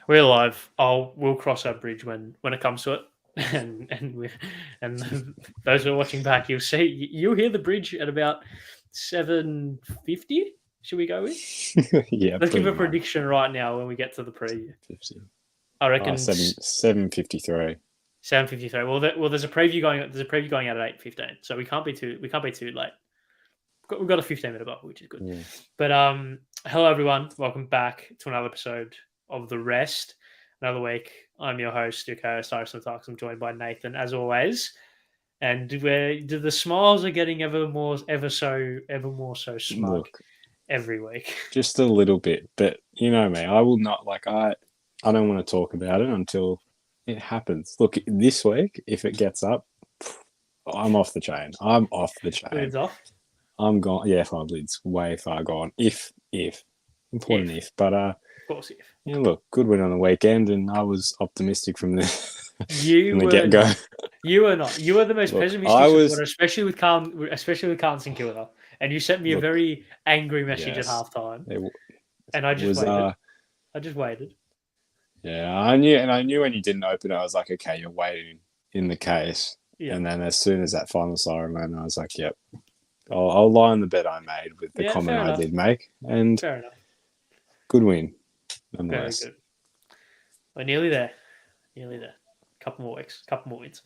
We're live. We'll cross that bridge when it comes to it, and those who are watching back, you'll hear the bridge at about 7:50. Should we go with? Yeah, Let's give pretty a much. prediction right now when we get to the preview. 50. I Oh, reckon 7:53. 7:53. Well, there's a preview going. There's a preview going out at 8:15, so we can't be too late. We've got a 15-minute buffer, which is good. Yeah. But hello everyone, welcome back to another episode of The Rest. Another week. I'm your host, your co-host, Harrison Talks. I'm joined by Nathan, as always. And the smiles are getting ever more so smug Look, every week. just a little bit, but you know me, I will not I don't want to talk about it until it happens. Look, this week, if it gets up, I'm off the chain. I'm off the chain. Lids off. I'm gone. Yeah, my lid's way far gone. If important if, but Of course, if. yeah, look, good win on the weekend, and I was optimistic from the You from the were get go. not. You were not. You were the most Look, pessimistic I supporter, was. especially with Carlton Kilda. And you sent me a Look, very angry message at yes, halftime. it And I just was. waited. I just waited. Yeah, I knew when you didn't open it, I was like, okay, you're waiting in the case. Yeah. And then as soon as that final siren went, I was like, yep, I'll lie on the bet I made with the comment I did make. And fair enough. good win, Very nonetheless. good. We're nearly there. Couple more weeks, couple more wins.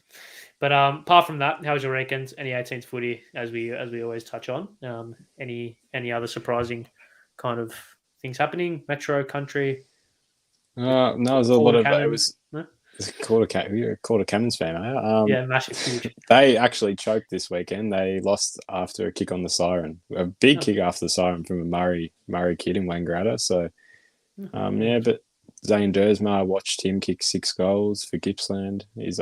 But apart from that, how was your weekend? Any 18th footy, as we always touch on? Any other surprising kind of things happening? Metro, country? No, it was a lot of it was. No? You're a quarter Cannons fan, are you? Yeah, massive, huge. They actually choked this weekend. They lost after a kick on the siren, a big kick after the siren from a Murray kid in Wangaratta. So, yeah, but Zane Dersma, I watched him kick 6 goals for Gippsland. He's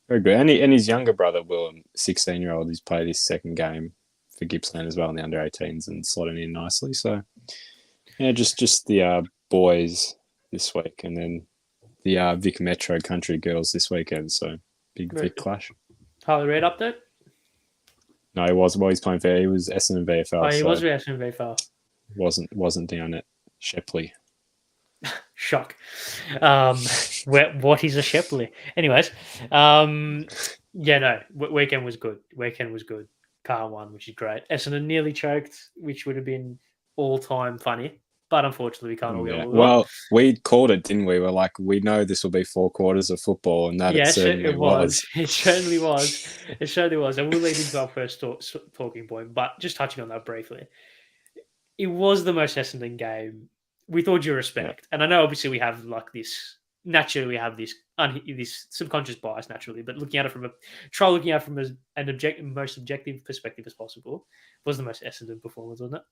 very good, and his younger brother Willem, 16-year-old, he's played his second game for Gippsland as well in the under-18s and slotting in nicely. So, yeah, just the boys this week, and then the Vic Metro Country girls this weekend. So big Vic clash. Harley Reid update? No, he was. Well, he's playing fair. He was Essendon VFL. Oh, he was with Essendon VFL. Wasn't down at Shepley. Shock. What is a Shepley? Anyways, yeah, no. Weekend was good. Car won, which is great. Essendon nearly choked, which would have been all-time funny. But unfortunately, we can't all go. Well, we called it, didn't we? We're like, we know this will be 4 quarters of football, and that it certainly was. It certainly was. It certainly was. And we'll lead into our first talking point. But just touching on that briefly, it was the most Essendon game with all due respect. And I know, obviously, we have like this. Naturally, we have this subconscious bias. Naturally, but looking at it from an most objective perspective as possible, was the most Essendon performance, wasn't it?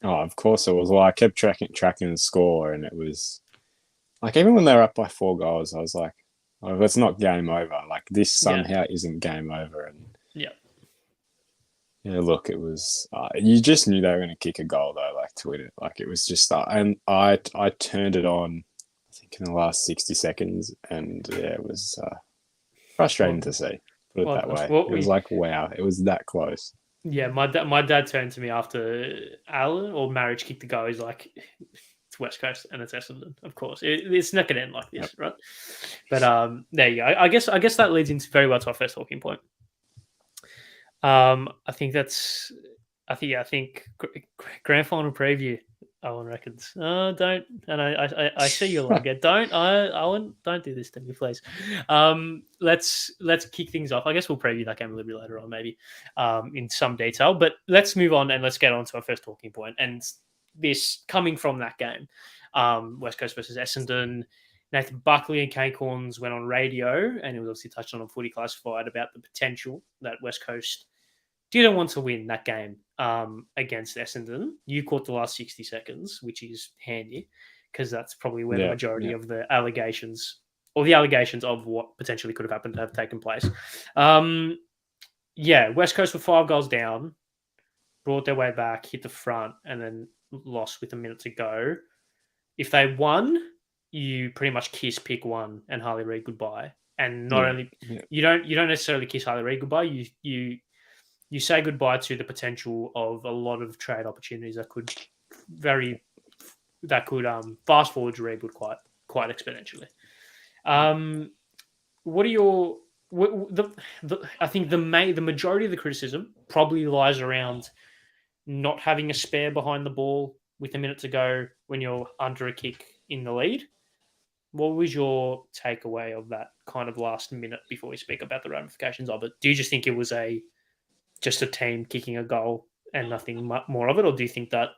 Oh, of course it was. Well, I kept tracking the score, and it was like even when they were up by 4 goals, I was like, "Oh, it's not game over. Like this somehow isn't game over." And yeah, look, it was. You just knew they were going to kick a goal though, like to win it. Like it was just. And I turned it on, I think in the last 60 seconds, and yeah, it was frustrating to see. Put it that way. It was like, wow, it was that close. Yeah, my dad turned to me after Alan or Marriage kicked the goal. He's like, it's West Coast and it's Essendon, of course. It's not going to end like this, right? But there you go. I guess that leads into very well to our first talking point. I think grand final preview. Owen reckons. Don't, and I see you like it. Don't, Owen, don't do this to me, please. Let's kick things off. I guess we'll preview that game a little bit later on, maybe, in some detail. But let's move on and let's get on to our first talking point. And this coming from that game, West Coast versus Essendon. Nathan Buckley and Kane Corns went on radio, and it was obviously touched on Footy Classified about the potential that West Coast didn't want to win that game against Essendon. You caught the last 60 seconds, which is handy because that's probably where the majority of the allegations of what potentially could have happened have taken place. West Coast were 5 goals down, brought their way back, hit the front, and then lost with a minute to go. If they won, you pretty much kiss pick 1 and Harley Reid goodbye. And not only you don't necessarily kiss Harley Reid goodbye, you say goodbye to the potential of a lot of trade opportunities that could very fast forward to rebuild quite exponentially. What are your I think the majority of the criticism probably lies around not having a spare behind the ball with a minute to go when you're under a kick in the lead. What was your takeaway of that kind of last minute before we speak about the ramifications of it? Do you just think it was just a team kicking a goal and nothing more of it, or do you think that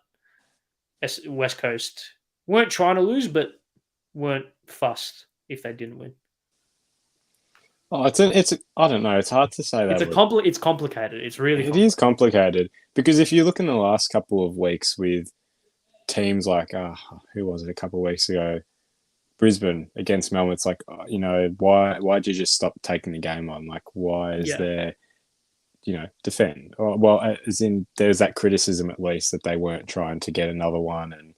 West Coast weren't trying to lose but weren't fussed if they didn't win? Oh, I don't know. It's hard to say that. It's complicated. It's really It is complicated because if you look in the last couple of weeks with teams like, who was it a couple of weeks ago? Brisbane against Melbourne. It's like, why'd you just stop taking the game on? Like, why is there, defend? Well, as in, there's that criticism at least that they weren't trying to get another one and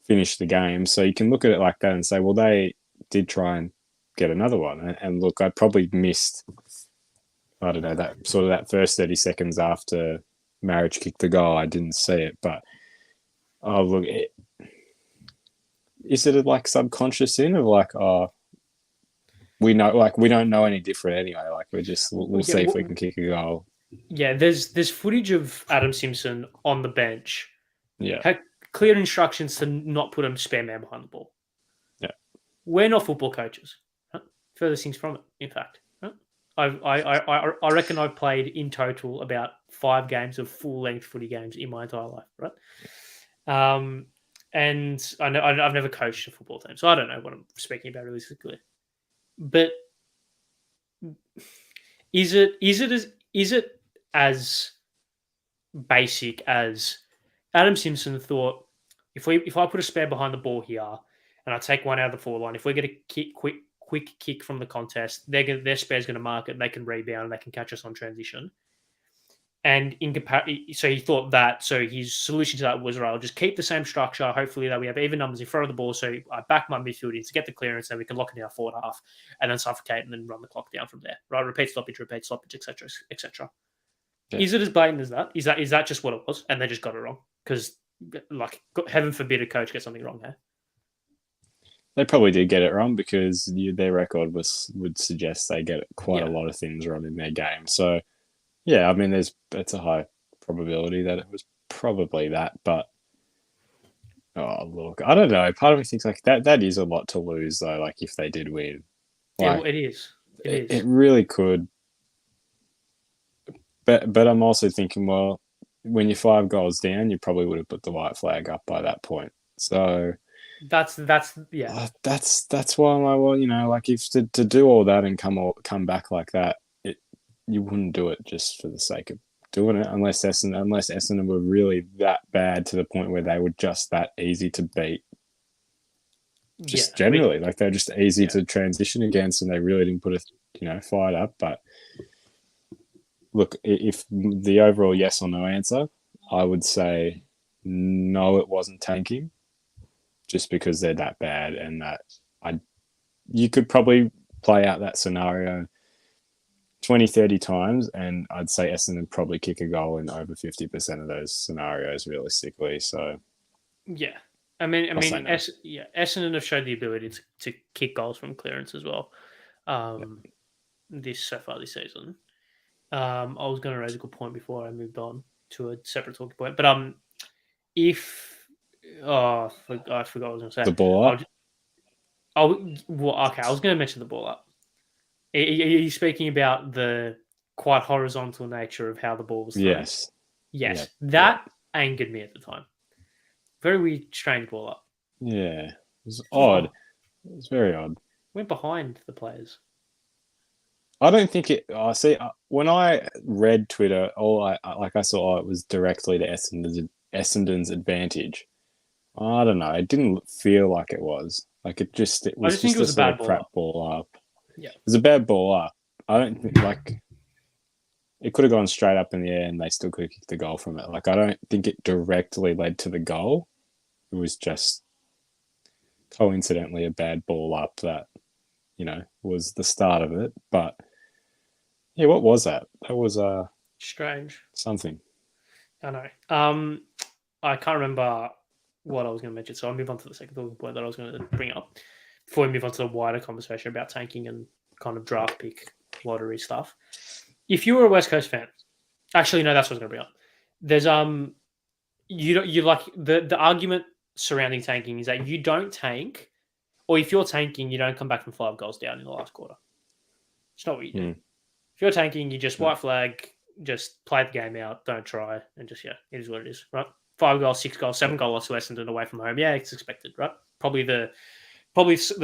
finish the game. So you can look at it like that and say, well, they did try and get another one. And look, I probably missed, I don't know, that first 30 seconds after Marriage kicked the goal. I didn't see it, but look, is it like subconscious sin of like, we know, like we don't know any different anyway. Like we'll see if we can kick a goal. Yeah, there's footage of Adam Simpson on the bench. Yeah, had clear instructions to not put a spare man behind the ball. Yeah, we're not football coaches. Huh? Furthest things from it, in fact. Huh? I reckon I've played in total about 5 games of full length footy games in my entire life, right? And I know I've never coached a football team, so I don't know what I'm speaking about realistically. But is it as basic as Adam Simpson thought? If I put a spare behind the ball here and I take one out of the forward line, if we get a quick kick from the contest, their spare's going to mark it. They can rebound. They can catch us on transition. And so he thought that. So his solution to that was, right, I'll just keep the same structure. Hopefully that we have even numbers in front of the ball. So I back my midfield in to get the clearance, and we can lock it in our forward half, and then suffocate and then run the clock down from there. Right, repeat stoppage, etc., etc. Yeah. Is it as blatant as that? Is that just what it was, and they just got it wrong? Because, like, heaven forbid a coach gets something wrong here. They probably did get it wrong because their record would suggest they get quite a lot of things wrong in their game. So. Yeah, I mean, it's a high probability that it was probably that, but look, I don't know. Part of me thinks like that is a lot to lose though. Like if they did win, like, it is. It really could. But I'm also thinking, well, when you're 5 goals down, you probably would have put the white flag up by that point. So that's That's why I'm like, well, like if to do all that and come back like that. You wouldn't do it just for the sake of doing it unless Essendon were really that bad to the point where they were just that easy to beat. Just generally, like they're just easy to transition against, and they really didn't put a fight up. But look, if the overall yes or no answer, I would say no, it wasn't tanking, just because they're that bad, and that you could probably play out that scenario 20, 30 times, and I'd say Essendon probably kick a goal in over 50% of those scenarios, realistically. So, yeah, I mean, Essendon have showed the ability to kick goals from clearance as well. So far this season. I was going to raise a good point before I moved on to a separate talking point, but I forgot what I was going to say. The ball up. I was going to mention the ball up. Are you speaking about the quite horizontal nature of how the ball was thrown? Yes. Yeah. That angered me at the time. Very weird, strange ball up. Yeah. It was odd. It was very odd. Went behind the players. I don't think it... when I read Twitter, I saw it was directly to Essendon's advantage. I don't know. It didn't feel like it was. Like it just was a bad crap ball up. Yeah, it was a bad ball up. I don't think it could have gone straight up in the air and they still could have kicked the goal from it. Like I don't think it directly led to the goal. It was just coincidentally a bad ball up that was the start of it. But yeah, what was that? That was strange something. I know. I can't remember what I was going to mention. So I'll move on to the second talking point that I was going to bring up before we move on to the wider conversation about tanking and kind of draft pick lottery stuff. If you were a West Coast fan, actually no, that's what I was going to bring up. There's you like the argument surrounding tanking is that you don't tank, or if you're tanking, you don't come back from 5 goals down in the last quarter. It's not what you do. If you're tanking, you just white flag, just play the game out, don't try, and just it is what it is, right? 5 goals, 6 goals, 7 goal loss to Essendon away from home. Yeah, it's expected, right? Probably the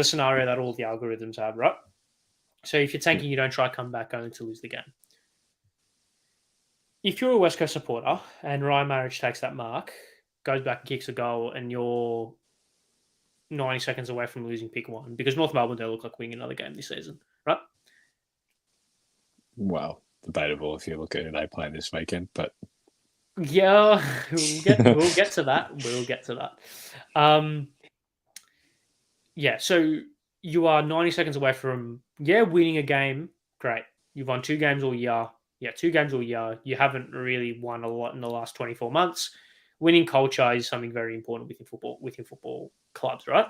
scenario that all the algorithms have, right? So if you're tanking, you don't try come back only to lose the game. If you're a West Coast supporter and Ryan Marriage takes that mark, goes back and kicks a goal, and you're 90 seconds away from losing pick 1, because North Melbourne don't look like winning another game this season, right? Well, debatable if you look at who they play this weekend, but yeah, we'll get to that. We'll get to that. So you are 90 seconds away from winning a game. Great, you've won 2 games all year. Yeah, 2 games all year. You haven't really won a lot in the last 24 months. Winning culture is something very important within football clubs, right?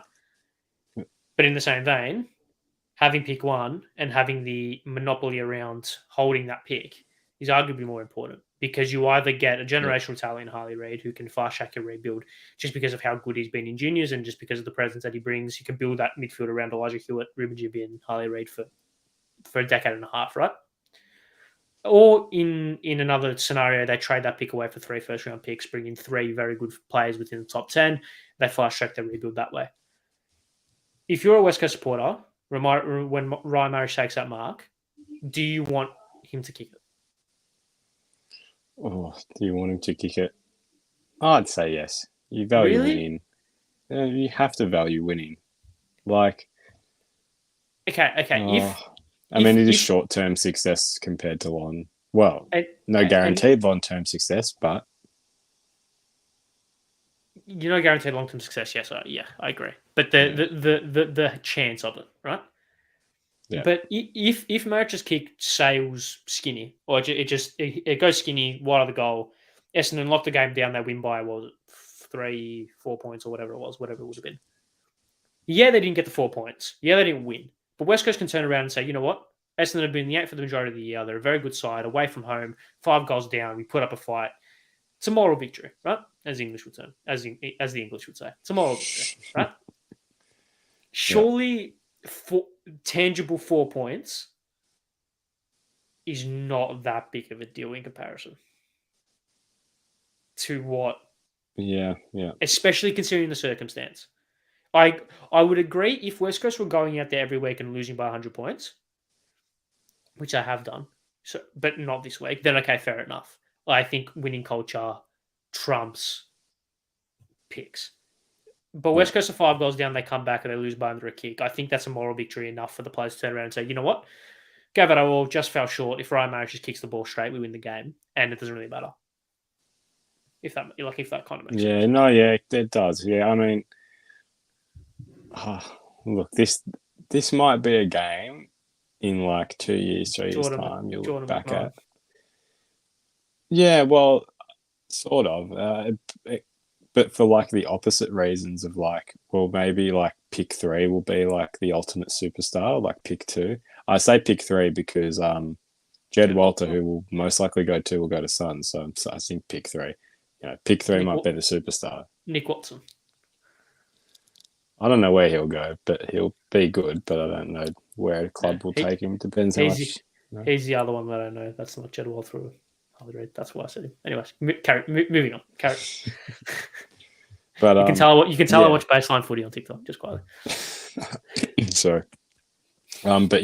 But in the same vein, having pick 1 and having the monopoly around holding that pick is arguably more important, because you either get a generational talent in Harley Reid who can fast track your rebuild just because of how good he's been in juniors and just because of the presence that he brings. You can build that midfield around Elijah Hewitt, Ruben Gibby, and Harley Reid for a decade and a half, right? Or in another scenario, they trade that pick away for 3 first-round picks, bring in 3 very good players within the top 10. They fast-track their rebuild that way. If you're a West Coast supporter, when Ryan Marriage takes that mark, do you want him to kick it? Oh, do you want him to kick it? I'd say yes. You value winning. You have to value winning. Like, okay. It is short-term success compared to long. Well, no guaranteed long-term success, but you're not guaranteed long-term success. Yes, I agree. But the chance of it, right? Yeah. But if Marriage's kick sails skinny, or it goes skinny, wide of the goal, Essendon lock the game down, they win by 3-4 points or whatever it was, whatever it would have been. Yeah, they didn't get the 4 points. Yeah, they didn't win. But West Coast can turn around and say, you know what? Essendon have been in the 8 for the majority of the year. They're a very good side, away from home, 5 goals down. We put up a fight. It's a moral victory, right? As the English would say. As the English would say. It's a moral victory, right? Surely, tangible 4 points is not that big of a deal in comparison to what. Yeah. Especially considering the circumstance. I would agree if West Coast were going out there every week and losing by 100 points, which I have done, but not this week, then okay, fair enough. I think winning culture trumps picks. But West Coast are 5 goals down, they come back and they lose by under a kick. I think that's a moral victory enough for the players to turn around and say, you know what? Gave it all, just fell short. If Ryan Marriage just kicks the ball straight, we win the game. And it doesn't really matter. If that kind of makes sense. Yeah, it does. Yeah, I mean, look, this might be a game in like 2 years, 3 years' time you'll look back at. Yeah, well, sort of. But for like the opposite reasons of like, well, maybe like pick 3 will be like the ultimate superstar, like pick 2. I say pick 3 because Jed Walter, who will most likely go 2, will go to Suns. So I think pick 3. Pick 3 might be the superstar. Nick Watson. I don't know where he'll go, but he'll be good. But I don't know where a club will take him. Depends how much. He's the other one that I know. That's not Jed Walter. That's why I said him. Anyways, moving on. But you can tell I watch baseline footy on TikTok, just quietly. Sorry. But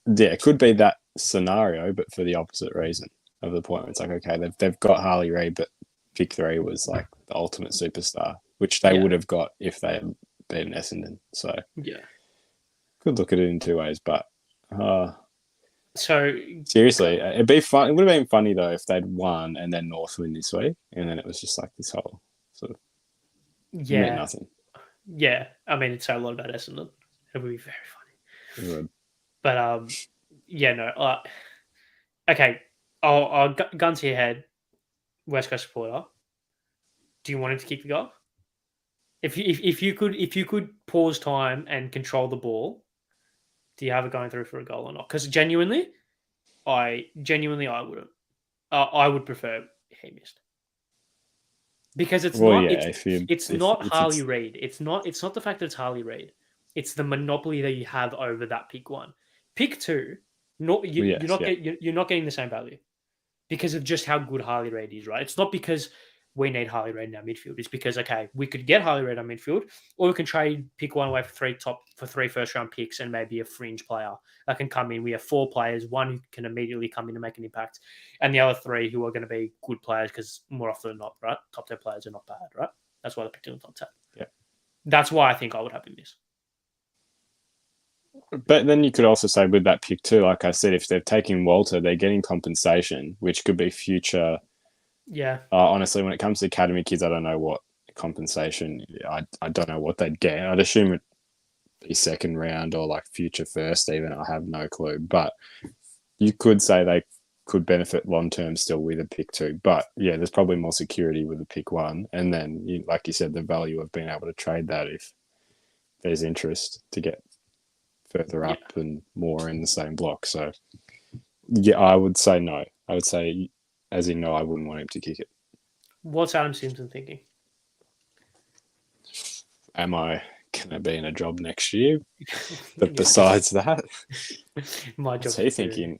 it could be that scenario, but for the opposite reason of the point. It's like, okay, they've got Harley Reid, but pick 3 was like the ultimate superstar, which they would have got if they had beaten Essendon. So could look at it in 2 ways, but so seriously, it'd be fun. It would have been funny though if they'd won and then North win this week, and then it was just like this whole sort of meant nothing. Yeah, I mean, it'd say a lot about Essendon. It would be very funny. It would. But okay. I'll gun to your head, West Coast supporter. Do you want him to kick the goal? If you could pause time and control the ball, do you have it going through for a goal or not? Because I wouldn't. I would prefer he missed because Well, yeah, if you it's if not if Harley it's Reid. It's not the fact that it's Harley Reid. It's the monopoly that you have over that pick one. Pick two, not well, yes, yeah, you're not getting the same value because of just how good Harley Reid is, right? It's not because we need Harley Reid in our midfield. It's because okay, we could get Harley Reid on midfield, or we can trade pick one away for three first round picks and maybe a fringe player that can come in. We have four players, one who can immediately come in and make an impact, and the other three who are going to be good players because more often than not, right, top 10 players are not bad, right? That's why they picked in the top 10. yeah. That's why I think I would have him miss. But then you could also say with that pick too, like I said, if they're taking Walter, they're getting compensation, which could be future. Yeah. Honestly, when it comes to academy kids, I don't know what compensation. I don't know what they'd get. I'd assume it'd be second round or like future first. Even I have no clue. But you could say they could benefit long term still with a pick two. But yeah, there's probably more security with a pick one, and then like you said, the value of being able to trade that if there's interest to get further up and more in the same block. So yeah, I would say no. I would say, as in no, I wouldn't want him to kick it. What's Adam Simpson thinking? Am I going to be in a job next year? But besides that, my job. What's he thinking?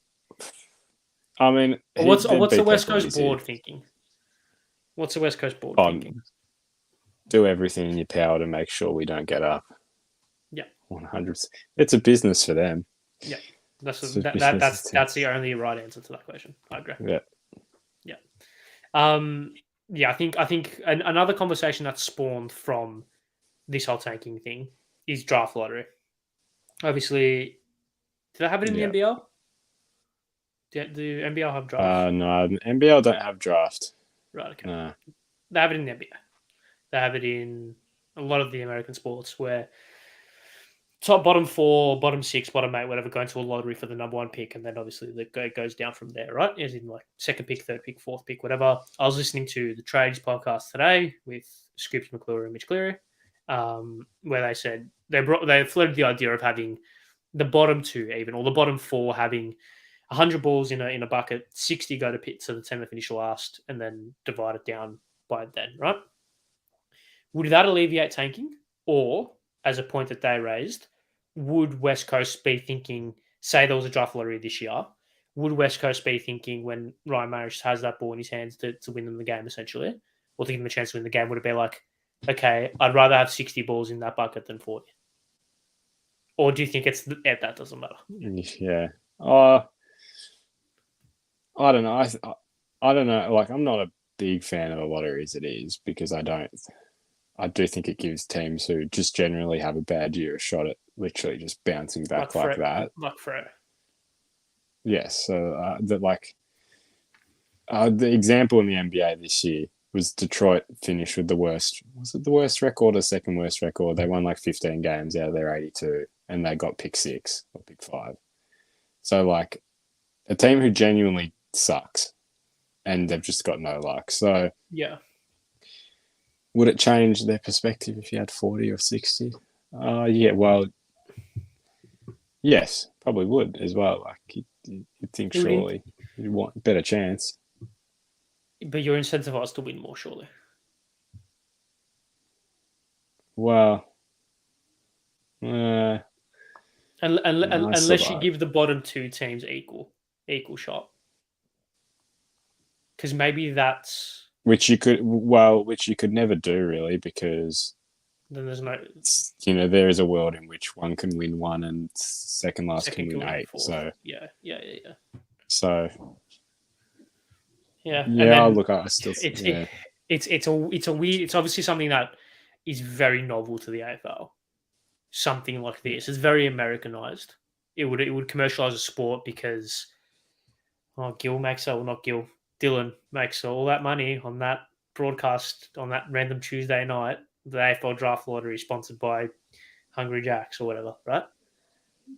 I mean, what's the West Coast board thinking? What's the West Coast board thinking? Do everything in your power to make sure we don't get up. Yeah, 100%. It's a business for them. Yeah, that's the only right answer to that question. I agree. Yeah. Yeah. I think another conversation that's spawned from this whole tanking thing is draft lottery. Obviously, did I have it in the NBL? Do NBL have draft? No, NBL don't have draft. Right. Okay. No. They have it in the NBA. They have it in a lot of the American sports where top, bottom four, bottom six, bottom eight, whatever, go into a lottery for the number one pick, and then obviously it goes down from there, right? As in like second pick, third pick, fourth pick, whatever. I was listening to the Trades podcast today with Scoops McClure and Mitch Cleary, where they said they floated the idea of having the bottom two even, or the bottom four having 100 balls in a bucket, 60 go to pit, so the 10 that finish last, and then divide it down by then, right? Would that alleviate tanking? Or, as a point that they raised, would West Coast be thinking, say there was a draft lottery this year, would West Coast be thinking when Ryan Marish has that ball in his hands to win them the game, essentially, or to give them a chance to win the game, would it be like, okay, I'd rather have 60 balls in that bucket than 40? Or do you think that doesn't matter? Yeah. I don't know. I don't know. Like, I'm not a big fan of a lottery as it is because I do think it gives teams who just generally have a bad year a shot at literally just bouncing back like that. Like Fred. Yes. So the example in the NBA this year was Detroit finished with the worst. Was it the worst record or second worst record? They won like 15 games out of their 82, and they got pick 6 or pick 5. So like a team who genuinely sucks, and they've just got no luck. So yeah. Would it change their perspective if you had 40 or 60? Yeah, well, yes, probably would as well. Like you'd think surely you'd want a better chance. But you're incentivized to win more, surely. Well, unless you give the bottom two teams equal shot, because maybe that's which you could never do really, because then there's no, there is a world in which one can win one and second last can win 8. Fourth. So yeah. So yeah, look, I still it's a weird. It's obviously something that is very novel to the AFL. Something like this. It's very Americanized. It would commercialize a sport because Dylan makes all that money on that broadcast on that random Tuesday night, the AFL draft lottery sponsored by Hungry Jacks or whatever, right? You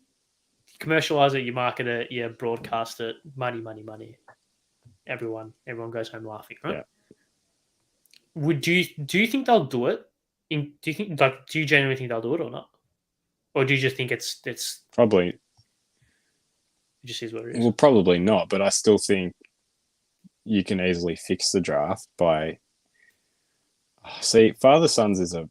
commercialize it, you market it, you broadcast it, money. Everyone goes home laughing, right? Yeah. Do you think they'll do it Do you think, like, do you genuinely think they'll do it or not, or do you just think it's it Probably, just is what it is? well, probably not, but I still think you can easily fix the draft by. See, father sons is a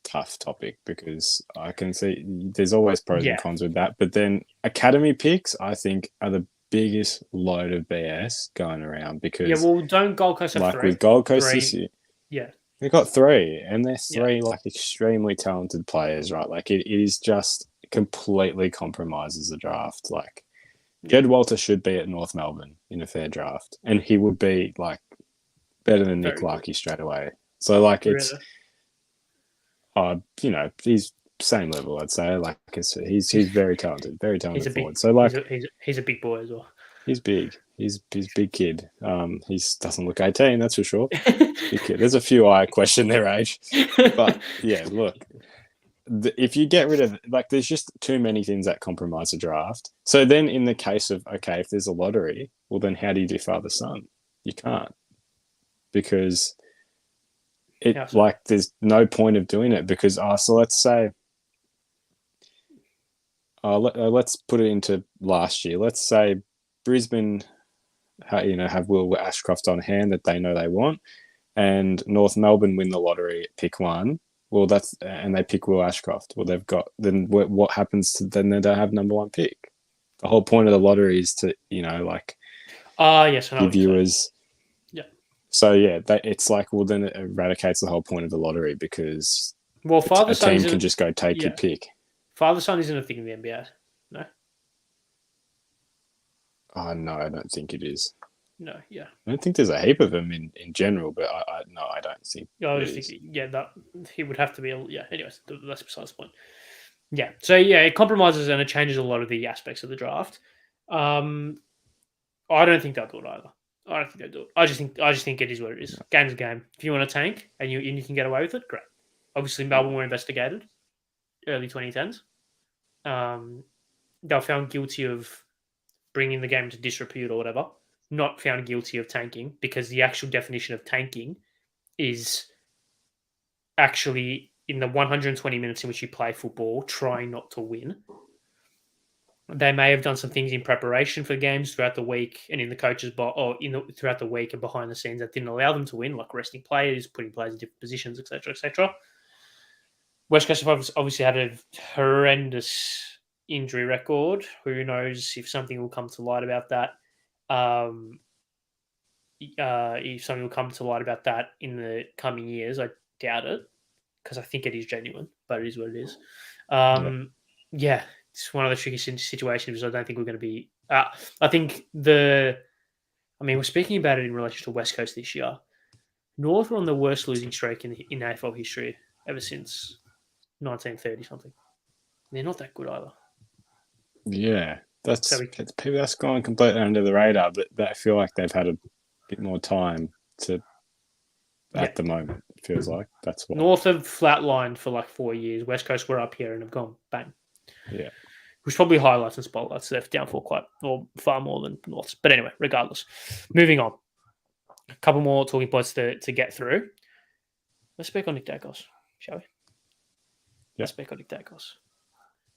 tough topic because I can see there's always pros and Yeah, cons with that. But then academy picks, I think, are the biggest load of BS going around yeah. because, Well, don't Gold Coast have like three? with Gold Coast this Three. year, Yeah, they've got three, and they're yeah. three like extremely talented players, right? Like it is just completely compromises the draft. Like Yeah. Jed Walter should be at North Melbourne in a fair draft, and he would be like better than Nick Very good. Larkey straight away. So like it's Really. he's same level, I'd say. Like he's very He's a talented big forward. So like he's a big boy as well. he's big. He's big kid. He doesn't look 18, that's for sure. Big kid. There's a few I question their age, but yeah, look, if you get rid of like, there's just too many things that compromise the draft. So then, in the case of okay, if there's a lottery, well then how do you do father son? You can't because Yeah, so- like there's no point of doing it because so let's say let's put it into last year. Let's say Brisbane, have Will Ashcroft on hand that they know they want, and North Melbourne win the lottery at pick one. Well, and they pick Will Ashcroft. Well, they've got then what happens to then they don't have number one pick. The whole point of the lottery is to like yes, I know give what you're saying. viewers. Yeah. So yeah, it's like well then it eradicates the whole point of the lottery because Well, father a son team isn't. can just go take your Yeah, pick. father son isn't a thing in the NBA. No, Oh no, I don't think it is. no, yeah. I don't think there's a heap of them in general, but I don't think I there was is. thinking, yeah, that he would have to be. Yeah. Anyways, that's besides the point. Yeah. So yeah, it compromises and it changes a lot of the aspects of the draft. I don't think they'll do it either. I don't think they'll do it. I just think it is what it is. Game's a game. If you want to tank and you can get away with it, great. Obviously, Melbourne were investigated early 2010s. They were found guilty of bringing the game to disrepute or whatever. Not found guilty of tanking because the actual definition of tanking is actually in the 120 minutes in which you play football, trying not to win. They may have done some things in preparation for games throughout the week and in the coaches' box, or throughout the week and behind the scenes that didn't allow them to win, like resting players, putting players in different positions, etc., etc. West Coast have obviously had a horrendous injury record. Who knows if something will come to light about that? If something will come to light about that in the coming years, I doubt it because I think it is genuine, but it is what it is. Yeah, it's one of the tricky situations. I don't think we're going to be. I think we're speaking about it in relation to West Coast this year. North were on the worst losing streak in AFL history ever since 1930 something. They're not that good either. Yeah, that's gone completely under the radar, but I feel like they've had a bit more time at the moment. It feels like that's what North have flatlined for like 4 years. West Coast were up here and have gone bang. Yeah, which probably highlights and spotlights their downfall far more than North's. But anyway, regardless, moving on. A couple more talking points to get through. Let's speak on Nick Daicos, shall we? Let's speak on Nick Daicos.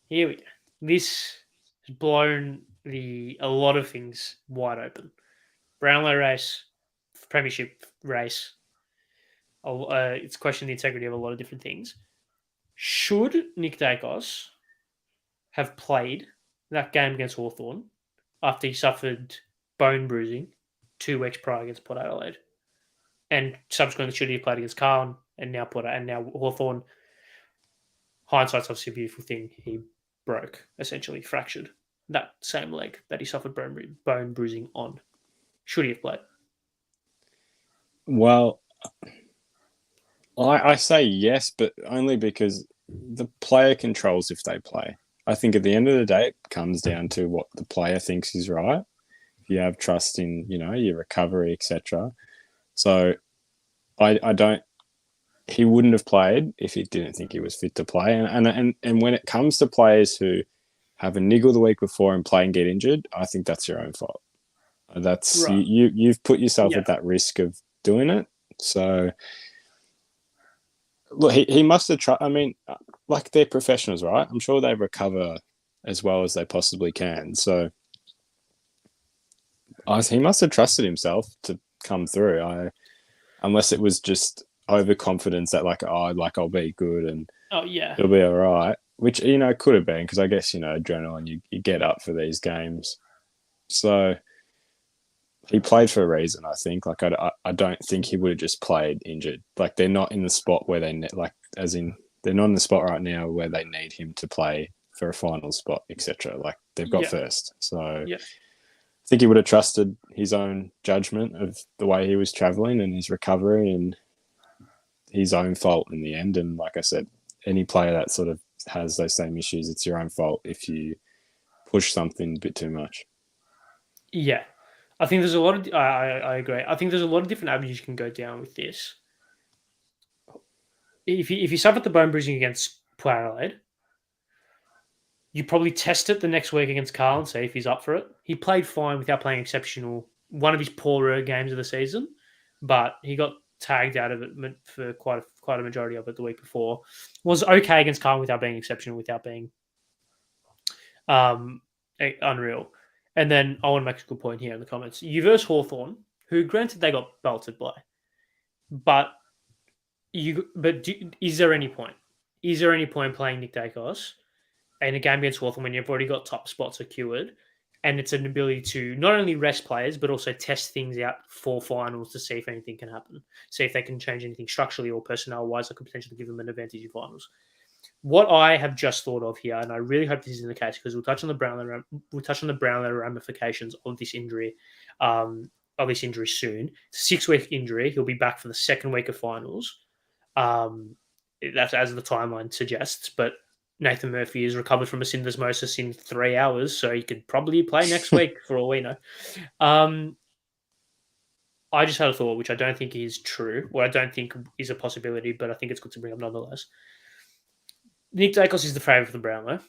Here we go. This has blown a lot of things wide open. Brownlow race, premiership race. It's questioned the integrity of a lot of different things. Should Nick Daicos have played that game against Hawthorn after he suffered bone bruising 2 weeks prior against Port Adelaide, and subsequently should he have played against Carlton and now Hawthorn? Hindsight's obviously a beautiful thing. He broke, essentially fractured that same leg that he suffered bone bruising on. Should he have played? Well, I say yes, but only because the player controls if they play. I think at the end of the day, it comes down to what the player thinks is right. If you have trust in, your recovery, etc. So I don't. He wouldn't have played if he didn't think he was fit to play. And when it comes to players who have a niggle the week before and play and get injured, I think that's your own fault. That's right. You've put yourself at that risk of doing it. So look, he must have tried. I mean, like they're professionals, right? I'm sure they recover as well as they possibly can. So he must have trusted himself to come through. Unless it was just overconfidence that I'll be good and Oh yeah, it'll be all right, which could have been because I guess adrenaline you get up for these games. So he played for a reason, I think. Like I don't think he would have just played injured. Like they're not in the spot where they're not in the spot right now where they need him to play for a final spot, etc. Like they've got yeah, first, so yeah. I think he would have trusted his own judgment of the way he was traveling and his recovery and his own fault in the end. And like I said, any player that sort of has those same issues, it's your own fault if you push something a bit too much. Yeah, I think there's a lot of. I agree. I think there's a lot of different avenues you can go down with this. If you suffer the bone bruising against Port Adelaide, you probably test it the next week against Carl and see if he's up for it. He played fine without playing exceptional. One of his poorer games of the season, but he got tagged out of it for quite a majority of it the week before. Was okay against Carl without being exceptional, without being unreal. And then I want to make a good point here in the comments. You versus Hawthorn, who granted they got belted by, but is there any point? Is there any point playing Nick Daicos in a game against Hawthorn when you've already got top spots secured? And it's an ability to not only rest players, but also test things out for finals to see if anything can happen. See if they can change anything structurally or personnel-wise that could potentially give them an advantage in finals. What I have just thought of here, and I really hope this isn't the case, because we'll touch on the Brownlow ramifications of this injury, soon. 6-week injury. He'll be back for the second week of finals. That's as the timeline suggests. But Nathan Murphy is recovered from a syndesmosis in 3 hours, so he could probably play next week for all we know. I just had a thought, which I don't think is true, or I don't think is a possibility, but I think it's good to bring up nonetheless. Nick Daicos is the favourite for the Brownlow.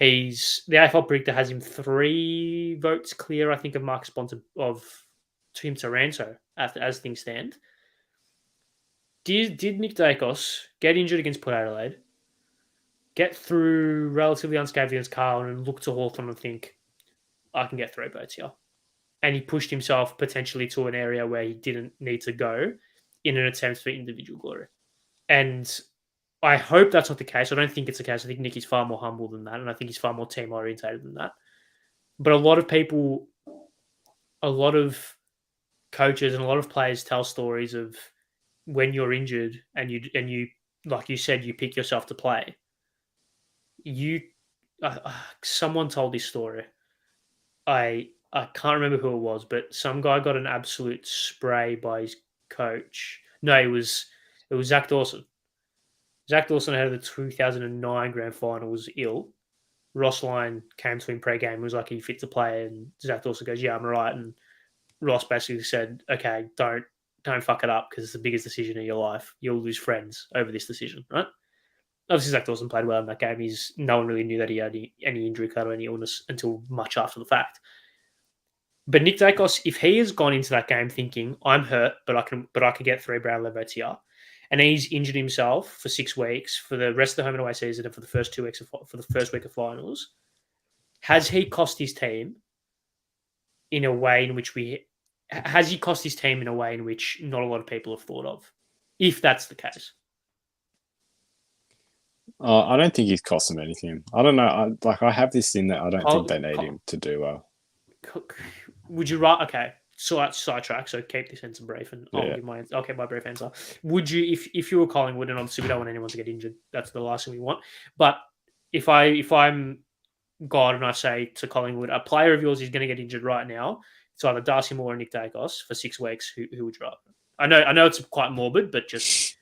The AFL predictor has him 3 votes clear, I think, of Mark Sponsor of Tim Taranto as things stand. Did Nick Daicos get injured against Port Adelaide, get through relatively unscathed against Carlton, and look to Hawthorn and think, I can get 3 votes here? And he pushed himself potentially to an area where he didn't need to go in an attempt for individual glory. And I hope that's not the case. I don't think it's the case. I think Nick is far more humble than that, and I think he's far more team orientated than that. But a lot of people, a lot of coaches, and a lot of players tell stories of when you're injured and you like you said, you pick yourself to play. Someone told this story. I can't remember who it was, but some guy got an absolute spray by his coach. No, it was Zach Dawson. Zach Dawson ahead of the 2009 grand final was ill. Ross Lyon came to him pre-game and was like, "Are you fit to play?" And Zach Dawson goes, "Yeah, I'm all right." And Ross basically said, "Okay, don't fuck it up because it's the biggest decision of your life. You'll lose friends over this decision, right?" Obviously, Zach Dawson played well in that game. No one really knew that he had any injury card or any illness until much after the fact. But Nick Daicos, if he has gone into that game thinking, "I'm hurt, but I can get 3 Brownlow votes here," and he's injured himself for 6 weeks for the rest of the home and away season and for the first 2 weeks for the first week of finals, has he cost his team in a way in which not a lot of people have thought of, if that's the case? I don't think he's cost them anything. I don't know. I have this thing that I don't think they need him to do well. Would you rather? Okay, sidetrack. So keep this answer brief, and I'll keep my brief answer. Would you, if you were Collingwood, and obviously we don't want anyone to get injured. That's the last thing we want. But if I'm God and I say to Collingwood, a player of yours is going to get injured right now, it's either Darcy Moore or Nick Daicos for 6 weeks. Who would you rather? I know it's quite morbid, but just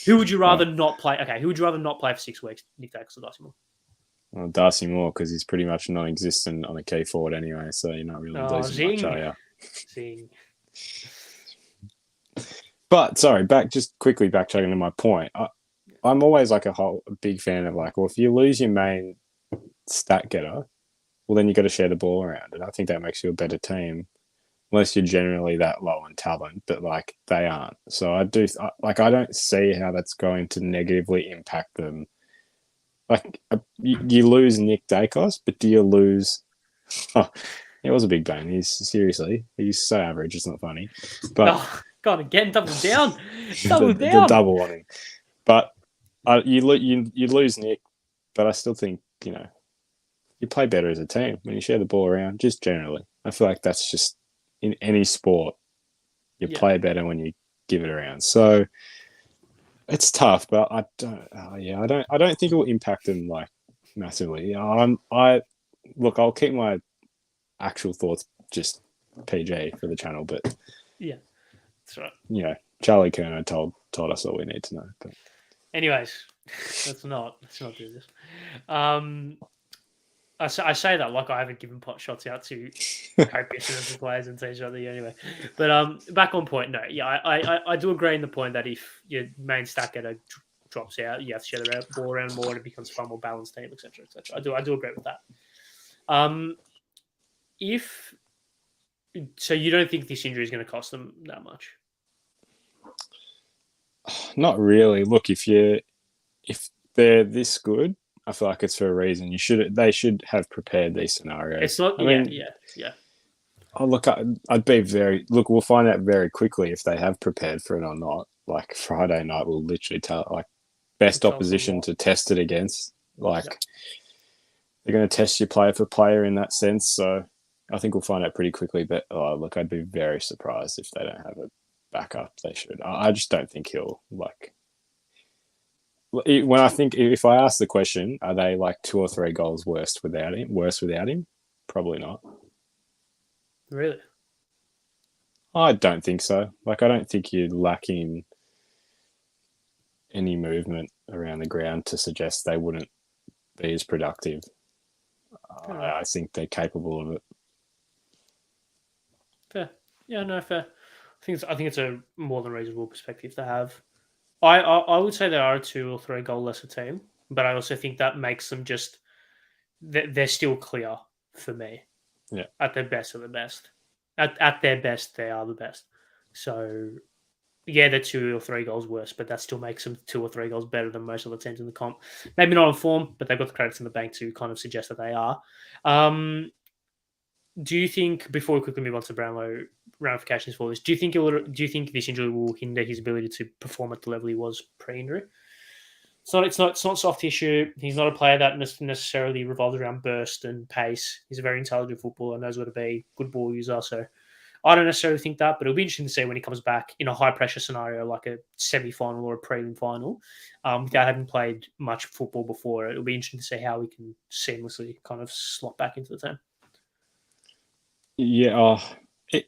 who would you rather not play? Okay, who would you rather not play for 6 weeks, Nick Daicos or Darcy Moore? Well, Darcy Moore, because he's pretty much non-existent on a key forward anyway, so you're not really losing much, are you? Zing. But sorry, just quickly backtracking to my point. I'm always like a big fan of well, if you lose your main stat getter, well then you got to share the ball around, and I think that makes you a better team. unless you're generally that low on talent, but like they aren't. So I don't see how that's going to negatively impact them. Like you lose Nick Daicos, but do you lose? Oh, it was a big bang. He's so average. It's not funny, but Oh, God, again, double down. the, Double the down. double on him. But you lose Nick, but I still think you play better as a team when you share the ball around. Just generally, I feel like that's just in any sport. You play better when you give it around. So it's tough, but I don't. I don't think it will impact them like massively. Look. I'll keep my actual thoughts just PG for the channel, but Yeah, that's right. Charlie Kerner told us all we need to know. But anyways, let's not do this. I say that like I haven't given pot shots out to copious players and teams out there anyway. But back on point, no, yeah, I do agree in the point that if your main stack getter drops out, you have to share the ball around more and it becomes a far more balanced team, etc., etc. I do agree with that. If so, you don't think this injury is going to cost them that much? not really. Look, if they're this good, I feel like it's for a reason. They should have prepared these scenarios. It's not. Yeah. Oh, look, we'll find out very quickly if they have prepared for it or not. Like Friday night, we'll literally tell like best opposition to test it against. Like they're going to test you player for player in that sense. So I think we'll find out pretty quickly. But look, I'd be very surprised if they don't have a backup. They should. I just don't think he'll like. When I think if I ask the question, are they like 2 or 3 goals worse without him? Probably not. Really? I don't think so. Like I don't think you're lacking any movement around the ground to suggest they wouldn't be as productive. I think they're capable of it. Fair. Yeah, no, fair. I think it's a more than reasonable perspective to have. I would say they are a 2 or 3 goal lesser team, but I also think that makes them just they're still clear for me. Yeah. At their best, are the best. At their best, they are the best. So yeah, they're 2 or 3 goals worse, but that still makes them 2 or 3 goals better than most of the teams in the comp. Maybe not on form, but they've got the credits in the bank to kind of suggest that they are. Do you think, before we quickly move on to Brownlow ramifications for this, do you think this injury will hinder his ability to perform at the level he was pre-injury? It's not soft tissue. He's not a player that necessarily revolves around burst and pace. He's a very intelligent footballer, knows what to be, good ball user. So I don't necessarily think that, but it'll be interesting to see when he comes back in a high pressure scenario like a semi-final or a prelim final, without having played much football before. It'll be interesting to see how he can seamlessly kind of slot back into the team. Yeah,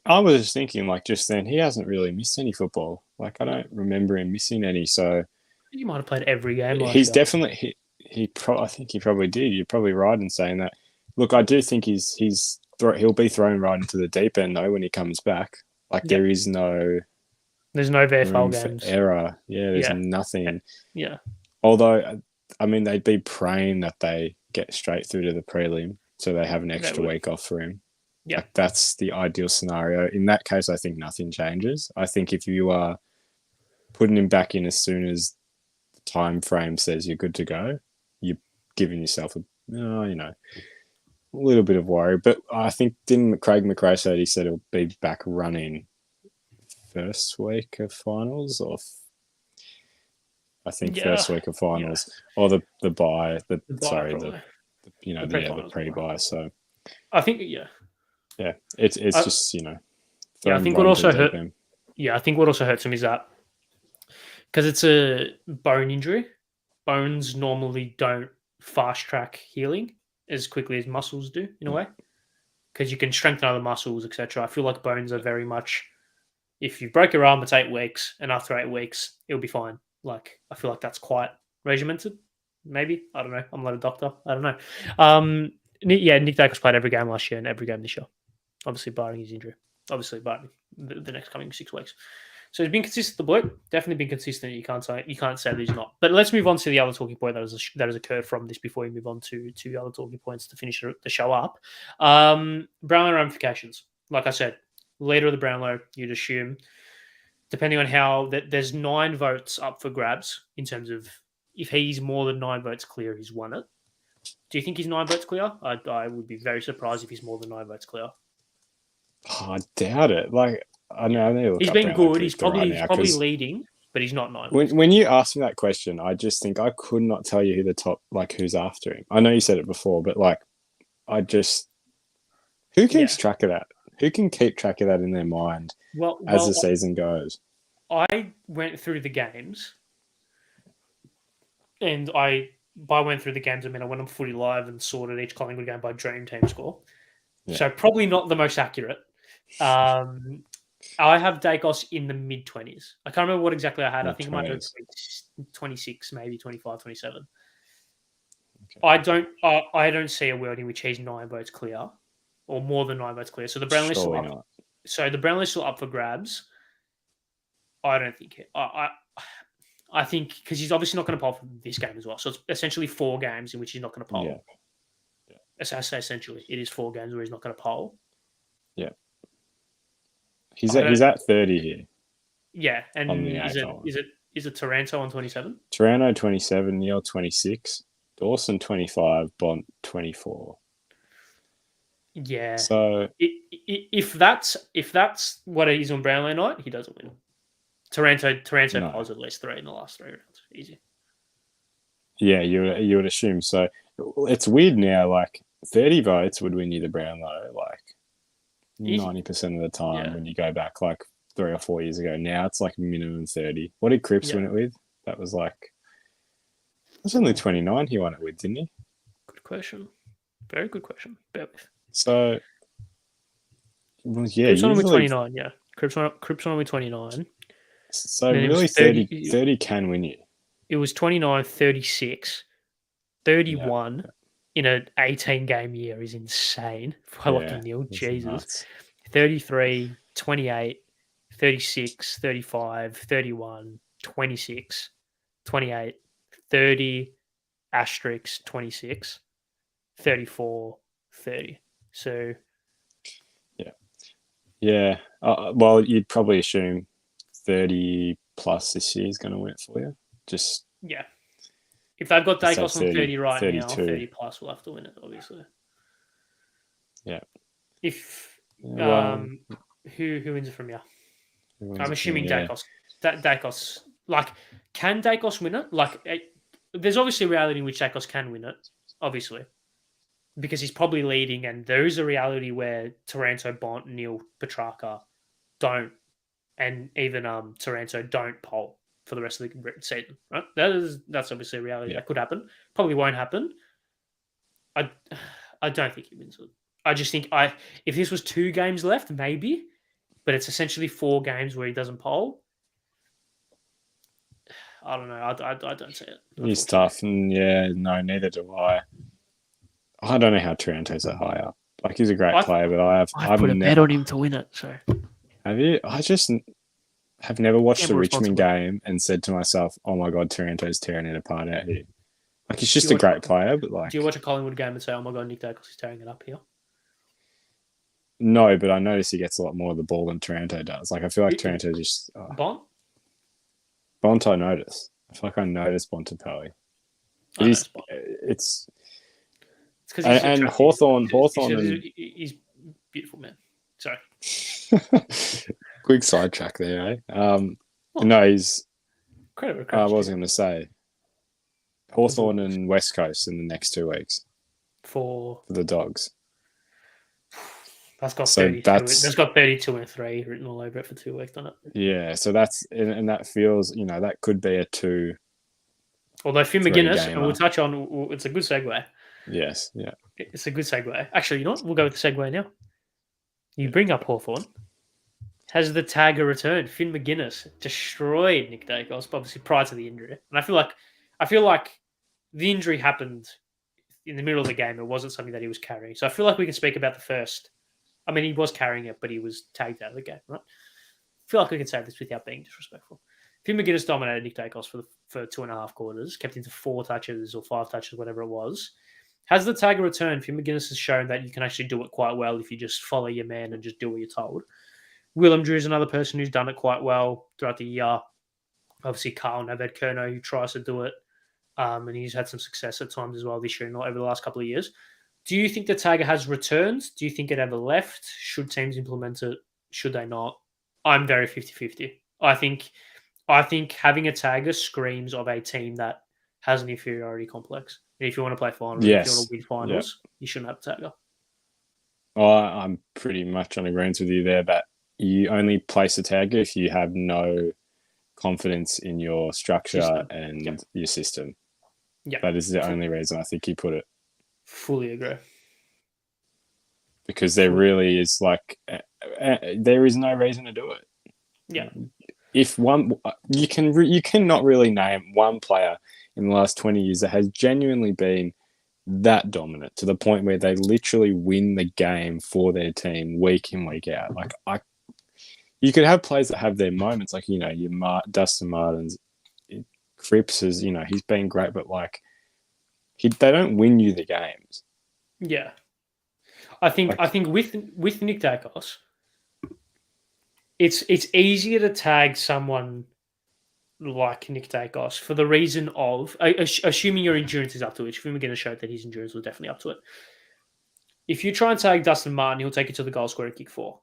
I was just thinking, like just then, he hasn't really missed any football. Like I don't remember him missing any. So he might have played every game. He's definitely I think he probably did. You're probably right in saying that. Look, I do think he'll be thrown right into the deep end though when he comes back. Like there's no VFL games. Error. Yeah, there's nothing. Yeah. Although, I mean, they'd be praying that they get straight through to the prelim, so they have an extra week off for him. Yeah, like, that's the ideal scenario. In that case, I think nothing changes. I think if you are putting him back in as soon as the time frame says you're good to go, you're giving yourself a little bit of worry. But I think didn't Craig McRae said he'll be back running first week of finals, or first week of finals, or the bye. The pre-bye. So I think it's just I think what also hurt. I think what also hurts him is that because it's a bone injury, bones normally don't fast track healing as quickly as muscles do in a way, because you can strengthen other muscles, etc. I feel like bones are very much, if you break your arm, it's 8 weeks, and after 8 weeks, it'll be fine. Like, I feel like that's quite regimented. Maybe. I don't know. I'm not a doctor. I don't know. Nick Daicos played every game last year and every game this year. Obviously, barring his injury. Obviously, barring the next coming 6 weeks. So he's been consistent, the bloke. Definitely been consistent. You can't say that he's not. But let's move on to the other talking point that has occurred from this before we move on to other talking points to finish the show up. Brownlow ramifications. Like I said, leader of the Brownlow, you'd assume, depending on how there's 9 votes up for grabs in terms of if he's more than 9 votes clear, he's won it. Do you think he's 9 votes clear? I would be very surprised if he's more than 9 votes clear. Oh, I doubt it. Like, I know, I need to look He's up been Brownlow good. He's predictor right probably now, probably 'cause leading, but he's not 9 votes. when you asked me that question, I just think I could not tell you who the top, like, who's after him. I know you said it before, but like, who keeps track of that? Who can keep track of that in their mind as the season goes? I went through the games, and by went through the games, I mean I went on Footy Live and sorted each Collingwood game by Dream Team score. Yeah. So probably not the most accurate. I have Daicos in the mid-20s. I can't remember what exactly I had. I think it might be 26, maybe 25, 27. Okay. I don't see a world in which he's 9 votes clear, or more than 9 votes clear. So the Brownlow's still up. So the Brownlow's still up for grabs. I don't think it. I think because he's obviously not going to poll for this game as well. So it's essentially 4 games in which he's not going to poll. Yeah. I say essentially, it is 4 games where he's not going to poll. Yeah. He's at 30 here. Yeah, and is it Taranto on 27? Taranto 27, Neil 26, Dawson 25, Bont 24. Yeah. So if that's what it is on Brownlow night, he doesn't win. Taranto polls at least 3 in the last 3 rounds. Easy. Yeah, you would assume so. It's weird now. Like 30 votes would win you the Brownlow. Like 90% of the time when you go back like 3 or 4 years ago. Now it's like minimum 30. What did Cripps win it with? That was only 29 he won it with, didn't he? Good question. Very good question. Bear with. So, well, yeah. Cripps won with 29, yeah. Cripps won with 29. So really 30 can win you. It was 29, 36, 31 in an 18-game year is insane for Lachie Neale. Jesus. Nuts. 33, 28, 36, 35, 31, 26, 28, 30, asterisk 26, 34, 30. So, yeah. Well, you'd probably assume 30 plus this year is going to win it for you. Just if they've got Daicos on 30 right 32. Now, 30 plus will have to win it, obviously. Yeah. If who wins it from you? I'm assuming Daicos. Daicos, like, can Daicos win it? Like, there's obviously a reality in which Daicos can win it, obviously, because he's probably leading, and there is a reality where Taranto, Bont, Neale, Petrarca don't, and even Taranto don't poll for the rest of the season. Right? That's obviously a reality that could happen. Probably won't happen. I don't think he wins it. I just think if this was 2 games left, maybe, but it's essentially 4 games where he doesn't poll. I don't know. I don't see it. He's tough, and neither do I. I don't know how Taranto's that high up. Like, he's a great player, but I've put a bet on him to win it. So have you? I just have never watched a Richmond game and said to myself, "Oh my God, Taranto's tearing it apart out here." Like, he's just a great player, but like, do you watch a Collingwood game and say, "Oh my God, Nick Daicos is tearing it up here"? No, but I notice he gets a lot more of the ball than Taranto does. Like, I feel like Taranto just Bont, I notice. I feel like I notice Bontempelli. It's because and Hawthorn. He's beautiful, man. Sorry. Quick sidetrack there, eh? No, he's. Credit. I wasn't going to say. Hawthorn and West Coast in the next 2 weeks for the Dogs. That's got 32. That's got 32 and 3 written all over it for 2 weeks, doesn't it? Yeah, so that's and that feels, that could be a 2. Although Finn McGuinness, and we'll touch on. It's a good segue. Yes, yeah. It's a good segue. Actually, you know what? We'll go with the segue now. You bring up Hawthorn. Has the tagger returned? Finn McGuinness destroyed Nick Daicos, obviously prior to the injury. And I feel like the injury happened in the middle of the game. It wasn't something that he was carrying. So I feel like we can speak about the first. I mean, he was carrying it, but he was tagged out of the game, right? I feel like we can say this without being disrespectful. Finn McGuinness dominated Nick Daicos for 2.5 quarters, kept him to 4 touches or 5 touches, whatever it was. Has the tagger returned? Finn McGuinness has shown that you can actually do it quite well if you just follow your man and just do what you're told. Willem Drew is another person who's done it quite well throughout the year. Obviously, Carl Naved Kerno, who tries to do it, and he's had some success at times as well this year, not over the last couple of years. Do you think the tagger has returned? Do you think it ever left? Should teams implement it? Should they not? I'm very 50-50. I think having a tagger screams of a team that has an inferiority complex. And if you want to play finals, if you want to win finals, you shouldn't have a tagger. I'm pretty much on agreement with you there that you only place a tagger if you have no confidence in your structure and your system. Yeah, that is the only reason I think you put it. Fully agree. Because there really is there is no reason to do it. Yeah. If you cannot really name one player in the last 20 years that has genuinely been that dominant to the point where they literally win the game for their team week in, week out. You could have players that have their moments, like, your Dustin Martins, Cripps is, he's been great, but they don't win you the games. Yeah. I think with Nick Daicos, it's easier to tag someone like Nick Daicos for the reason of, assuming your endurance is up to it. If we're going to show that his endurance was definitely up to it. If you try and tag Dustin Martin, he'll take you to the goal square and kick 4.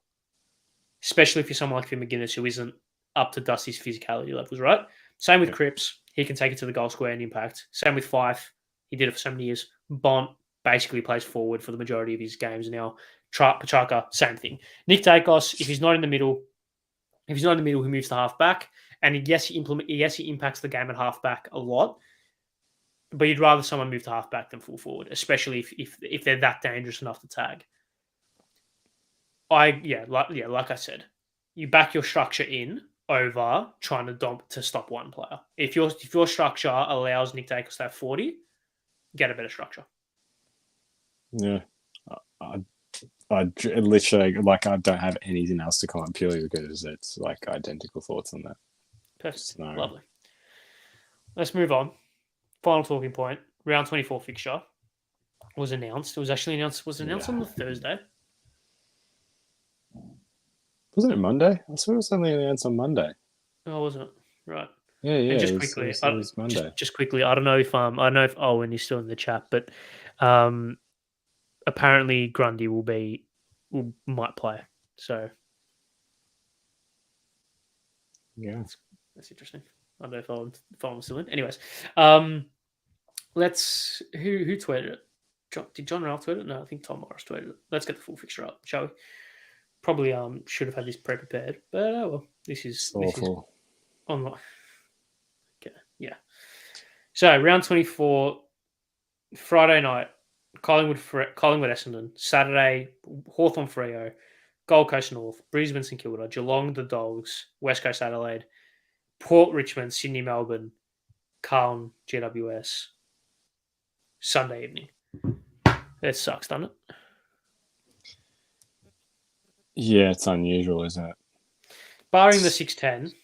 Especially if you're someone like Finn McGuinness who isn't up to Dusty's physicality levels, right? Same with Cripps. He can take it to the goal square and impact. Same with Fife. He did it for so many years. Bont basically plays forward for the majority of his games now. Pachaka, same thing. Nick Daicos, if he's not in the middle, he moves to half back. And yes, he impacts the game at half back a lot. But you'd rather someone move to half back than full forward, especially if they're that dangerous enough to tag. Like I said, you back your structure in over trying to stop one player. If your structure allows Nick Daicos to have 40, get a better structure. Yeah, I literally I don't have anything else to comment purely because it's identical thoughts on that. Perfect, lovely. Let's move on. Final talking point: round 24 fixture was announced. It was actually announced. Was announced on the Thursday. Wasn't it Monday? I saw it was only announced on Monday. Oh, wasn't it? Right. Yeah. And just quickly, it was Monday. Just quickly, I don't know if Owen is still in the chat, but apparently Grundy might play. So yeah, that's interesting. I don't know if I'm still in. Anyways, let's who tweeted it? Did John Ralph tweet it? No, I think Tom Morris tweeted it. Let's get the full fixture up, shall we? Probably should have had this pre-prepared, but oh well. This is online. Okay, yeah. So round 24, Friday night, Collingwood Essendon. Saturday, Hawthorn Freo, Gold Coast North, Brisbane St Kilda, Geelong the Dogs, West Coast Adelaide, Port Richmond, Sydney Melbourne, Carlton GWS. Sunday evening. It sucks, doesn't it? Yeah, it's unusual, isn't it? Barring the 6:10.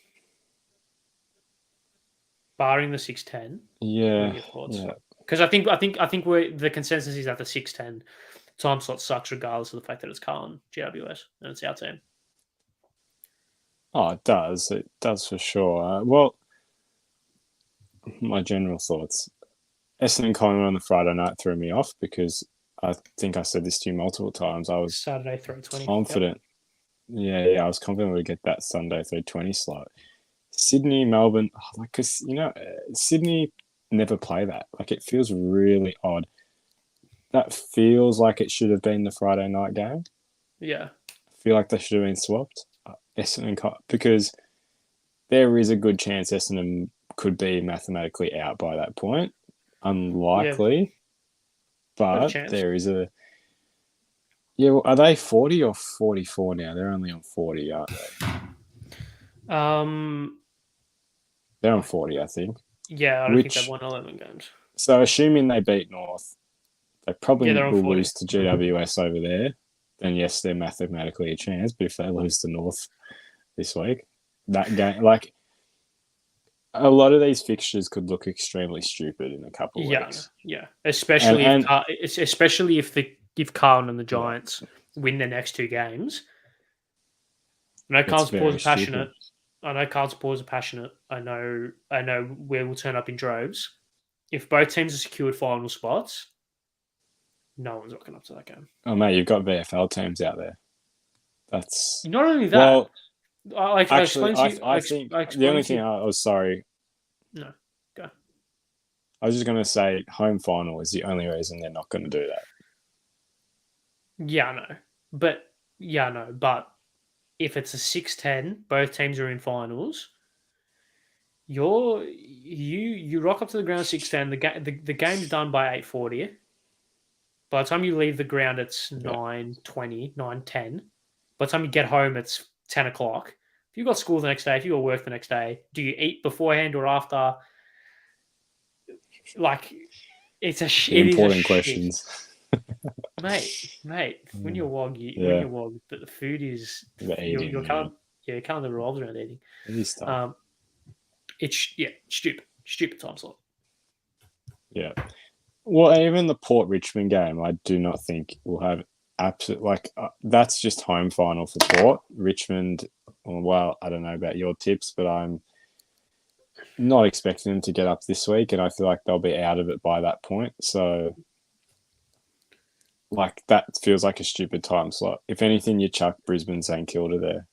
Yeah. Because I think the consensus is that the 6:10 time slot sucks regardless of the fact that it's Carlton GWS and it's our team. Oh, it does. It does for sure. Well, my general thoughts. Essendon Collingwood on the Friday night threw me off because I think I said this to you multiple times. I was Saturday 3:20. Confident. Yep. Yeah, I was confident we'd get that Sunday 3:20 slot. Sydney, Melbourne, because Sydney never play that. It feels really odd. That feels like it should have been the Friday night game. Yeah, I feel like they should have been swapped. Essendon, because there is a good chance Essendon could be mathematically out by that point. Unlikely, but there is a. Yeah, well, are they 40 or 44 now? They're only on 40, aren't they? They're on 40, I think. Yeah, I don't think they've won 11 games. So, assuming they beat North, they probably will lose to GWS over there. Then, yes, they're mathematically a chance. But if they lose to North this week, that game, a lot of these fixtures could look extremely stupid in a couple of weeks. Yeah, especially if Carlton and the Giants win their next 2 games. I know It's Carl's paws very are passionate. stupid. I know Carl's paws are passionate. I know where we'll turn up in droves. If both teams are secured final spots, no one's rocking up to that game. Oh mate, you've got VFL teams out there. That's Not only that, well. I Actually, explained to you. I think I the only explained to thing you. I was sorry. No, go. I was just going to say home final is the only reason they're not going to do that. Yeah, I know. But yeah, I know. But if it's a 6-10, both teams are in finals. You rock up to the ground 6-10. The game's done by 8:40. By the time you leave the ground, it's Yeah. 9:20, 9:10. By the time you get home, it's 10 o'clock. If you've got school the next day, if you've got work the next day, do you eat beforehand or after? Like, The it is a important shit, questions. mate. When you're Yeah, wog, the food is the your eating. Yeah, your calendar revolves around eating. it is tough. It's stupid time slot. Yeah. Well, even the Port Richmond game, I do not think will have absolute that's just home final for Port Richmond. Well, I don't know about your tips, but I'm not expecting them to get up this week, and I feel like they'll be out of it by that point. So, like, that feels like a stupid time slot. If anything, you chuck Brisbane St Kilda there.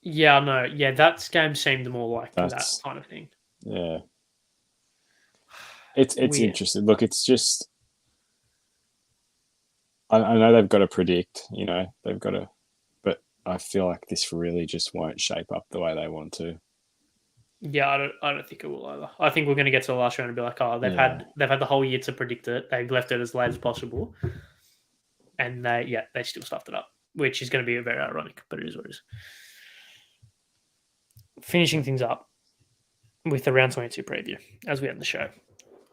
Yeah, no, yeah, that game seemed more like that kind of thing. Yeah. It's Weird. interesting. Look, it's just I know they've got to predict, they've got to, but I feel like this really just won't shape up the way they want to. Yeah, I don't think it will either. I think we're going to get to the last round and be like, oh, they've had the whole year to predict it. They've left it as late as possible, and they still stuffed it up, which is going to be very ironic, but it is what it is. Finishing things up with the round 22 preview as we end the show.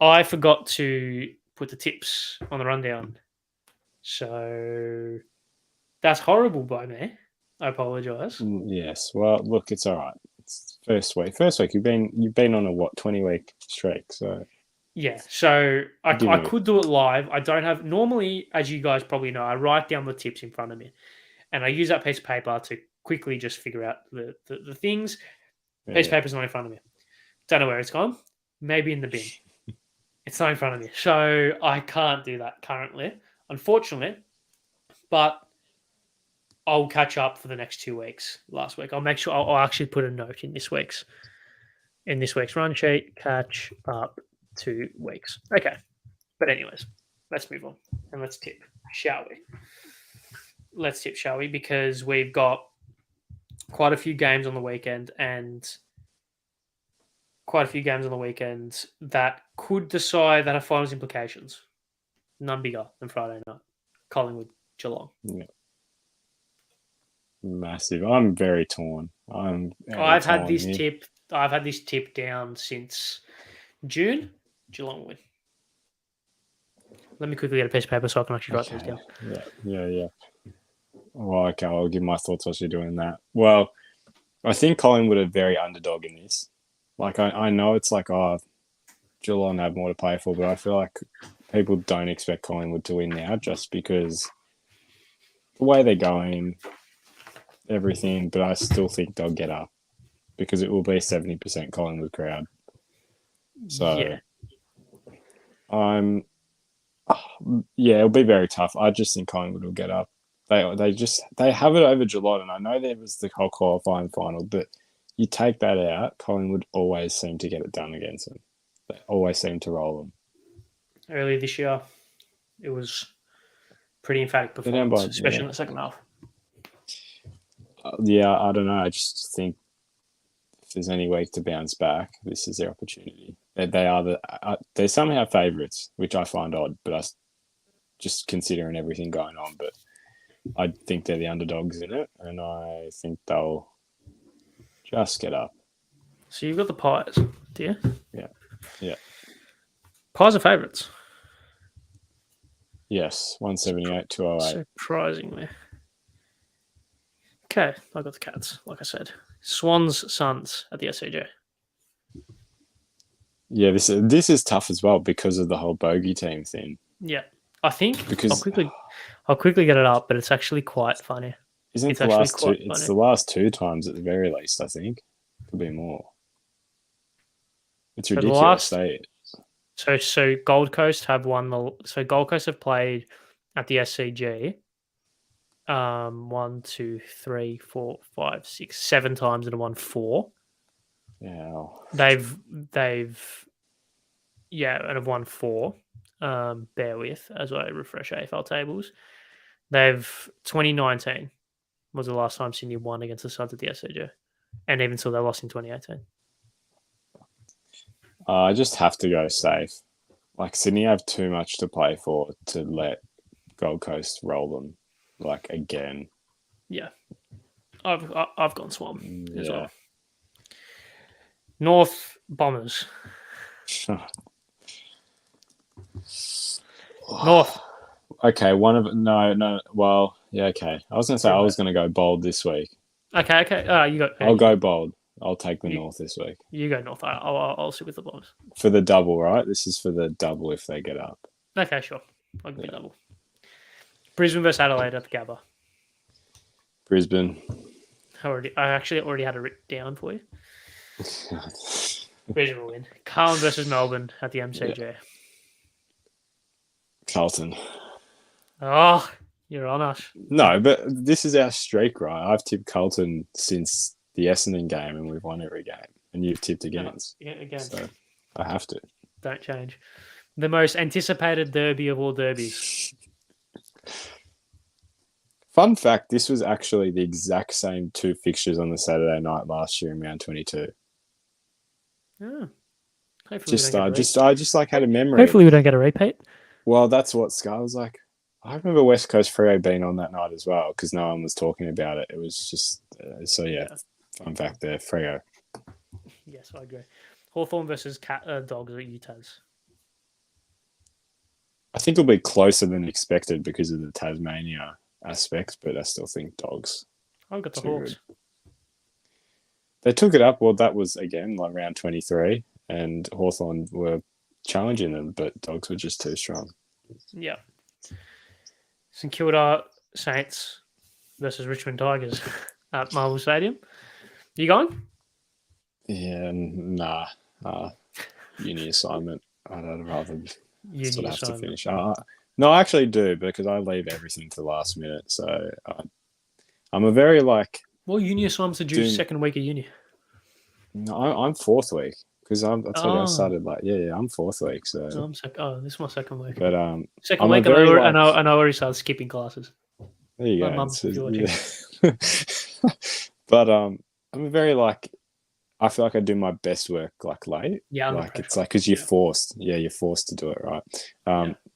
I forgot to put the tips on the rundown, so that's horrible by me. I apologise. Yes. Well, look, it's all right. It's first week. You've been on a 20-week streak, so yeah. So I could do it live. I don't have normally, as you guys probably know, I write down the tips in front of me, and I use that piece of paper to quickly just figure out the things. Piece of paper's not in front of me. Don't know where it's gone. Maybe in the bin. It's not in front of me, so I can't do that currently, unfortunately. But I'll catch up for the next 2 weeks. Last week, I'll make sure I'll actually put a note in this week's run sheet. Catch up 2 weeks. Okay, but anyways, let's move on and let's tip, shall we? Let's tip, shall we? Because we've got quite a few games on the weekend that could decide that have finals implications. None bigger than Friday night. Collingwood, Geelong. Yeah. Massive. I'm very torn. I've had this tip down since June. Geelong win. Let me quickly get a piece of paper so I can actually write these down. Yeah. Well, okay, I'll give my thoughts as you're doing that. Well, I think Collingwood are very underdog in this. Like, I know it's like, Geelong have more to play for, but I feel like people don't expect Collingwood to win now just because the way they're going, everything, but I still think they'll get up because it will be a 70% Collingwood crowd. So, it'll be very tough. I just think Collingwood will get up. They have it over Geelong, and I know there was the whole qualifying final, but you take that out, Collingwood always seem to get it done against them. They always seem to roll them. Earlier this year, it was pretty emphatic performance, especially in the second half. I don't know. I just think if there's any week to bounce back, this is their opportunity. They're somehow favourites, which I find odd, but I just considering everything going on. But I think they're the underdogs in it, and I think they'll just get up. So you've got the Pies, do you? Yeah. Pies are favourites. Yes, 178, 208. Surprisingly. Okay, I got the Cats, like I said. Swans, Suns at the SCG. Yeah, this is tough as well because of the whole bogey team thing. Yeah, I think because I'll quickly get it up, but it's actually quite funny. Isn't It's the actually last two? quite It's funny. the last 2 times at the very least. I think could be more. It's So the ridiculous. last, They so Gold Coast have won the. So Gold Coast have played at the SCG. 1, 2, 3, 4, 5, 6, 7 times and won 4. yeah. They've and have won 4. Bear with as I refresh AFL tables. They've 2019 was the last time Sydney won against the Suns at the SCG, and even so, they lost in 2018. I just have to go safe. Like Sydney have too much to play for to let Gold Coast roll them. Like again. Yeah, I've gone Swan as Yeah. well. North Bombers. North. Okay, one of no. Well, yeah, okay. I was gonna say I was gonna go bold this week. Okay. I'll go bold. I'll take the you, North this week you go North. I'll sit with the Bombers. for the double. Right, this is for the double if they get up. Okay, sure. I'll give you double. Brisbane versus Adelaide at the Gabba. Brisbane. I actually already had it written down for you. Brisbane will win. Carlton versus Melbourne at the MCG. Yeah. Carlton. Oh, you're on us. No, but this is our streak, right? I've tipped Carlton since the Essendon game, and we've won every game. And you've tipped against. Yeah, again. So I have to. Don't change. The most anticipated derby of all derbies. Fun fact: this was actually the exact same 2 fixtures on the Saturday night last year in round 22. Oh. I just like had a memory. Hopefully, we don't get a repeat. Well, that's what Scar was like. I remember West Coast Freo being on that night as well because no one was talking about it. It was just fun fact there, Freo. Yes, I agree. Hawthorn versus Dogs at UTAS. I think it'll be closer than expected because of the Tasmania aspects, but I still think Dogs. I've got the Hawks. Good. They took it up. Well, that was again like round 23, and Hawthorn were challenging them, but Dogs were just too strong. Yeah. St Kilda Saints versus Richmond Tigers at Marvel Stadium. You going? Yeah, nah. Uni assignment. I'd rather sort of have to finish. No, I actually do because I leave everything to the last minute. So I'm a very like. Well, uni assignments are due second week of uni. No, I'm 4th week because I told you I started like I'm 4th week. So this is my second week. But second week, and I already started skipping classes. There you go. But I'm a very like. I feel like I do my best work like late. Yeah, like it's like because you're forced. Yeah, you're forced to do it, right?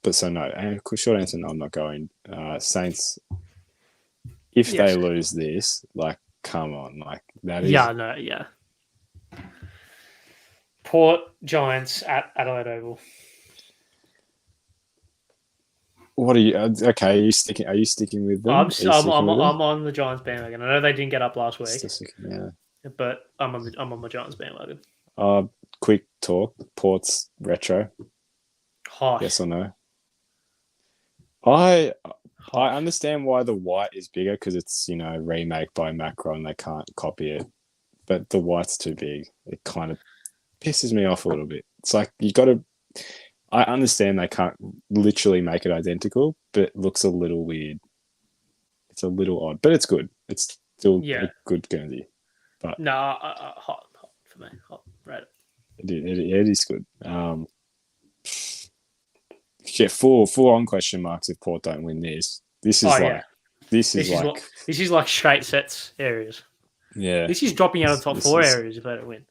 But so no. And short answer, no, I'm not going. Saints. If they lose this, like, come on, like that is. Yeah. Port Giants at Adelaide Oval. What are you? Okay, are you sticking with them? I'm on the Giants bandwagon. I know they didn't get up last week. But I'm on the Giants bandwagon. Quick talk. Port's retro. Hi. Yes or no? I understand why the white is bigger because it's remake by Macro and they can't copy it, but the white's too big. It kind of pisses me off a little bit. It's like you got to. I understand they can't literally make it identical, but it looks a little weird. It's a little odd, but it's good. It's still a good Guernsey. But no, hot for me. Hot, right? It is good. Full on question marks if Port don't win this. This is like straight sets areas. Yeah, this is dropping out of top 4 areas if they don't win.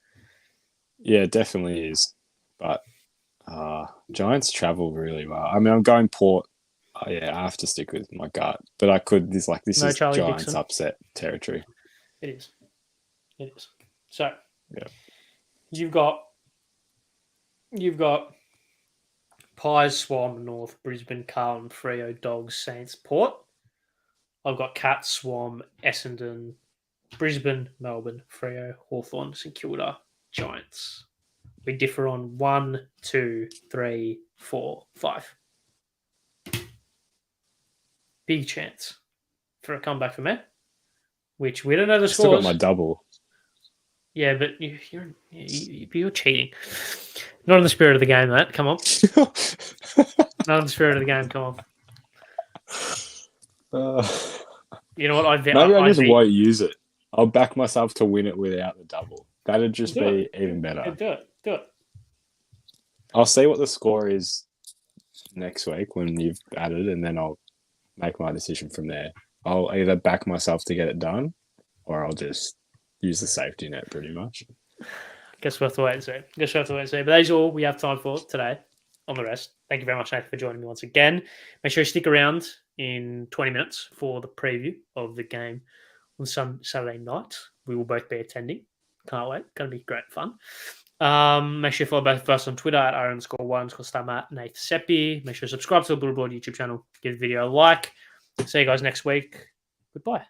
Yeah, it definitely is. But Giants travel really well. I mean, I'm going Port. I have to stick with my gut, but I could. This is Charlie Giants Dixon. Upset territory. It is. So yeah, you've got Pies, Swan, North, Brisbane, Carlton, Freo, Dogs, Saints, Port. I've got Cats, Swam, Essendon, Brisbane, Melbourne, Freo, Hawthorn, St Kilda, Giants. We differ on 1, 2, 3, 4, 5. Big chance for a comeback from there. which we don't know the I still got scores. my double. Yeah, but you're cheating. Not in the spirit of the game, mate. Come on. Not in the spirit of the game. Come on. You know what? Maybe I just won't use it. I'll back myself to win it without the double. That'd just be even better. Do it. I'll see what the score is next week when you've added, and then I'll make my decision from there. I'll either back myself to get it done, or I'll just use the safety net pretty much. Guess we'll have to wait and see. But that is all we have time for today on the rest. Thank you very much, Nathan, for joining me once again. Make sure you stick around in 20 minutes for the preview of the game on Saturday night. We will both be attending. Can't wait. Going to be great fun. Make sure you follow both of us on Twitter at r_1_starmat Nath Seppi. Make sure you subscribe to the Blue Board YouTube channel. Give the video a like. See you guys next week. Goodbye.